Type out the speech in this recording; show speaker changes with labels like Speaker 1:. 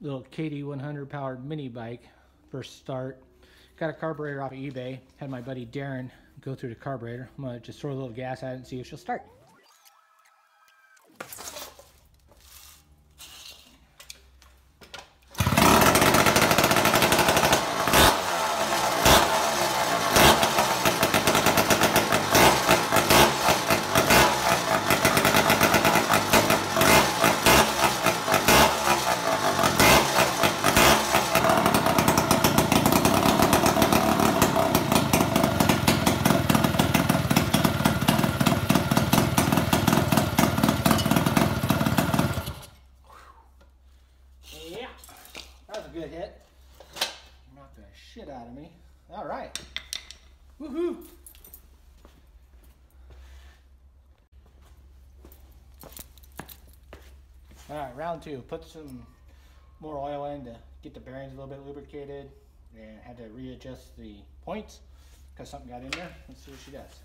Speaker 1: little KD100 powered mini bike. First start. Got a carburetor off of eBay. Had my buddy Darren go through the carburetor. I'm gonna just throw a little gas at it and see if she'll start. Yeah, that was a good hit. Knocked the shit out of me. All right. Woohoo! All right, round two. Put some more oil in to get the bearings a little bit lubricated, and had to readjust the points because something got in there. Let's see what she does.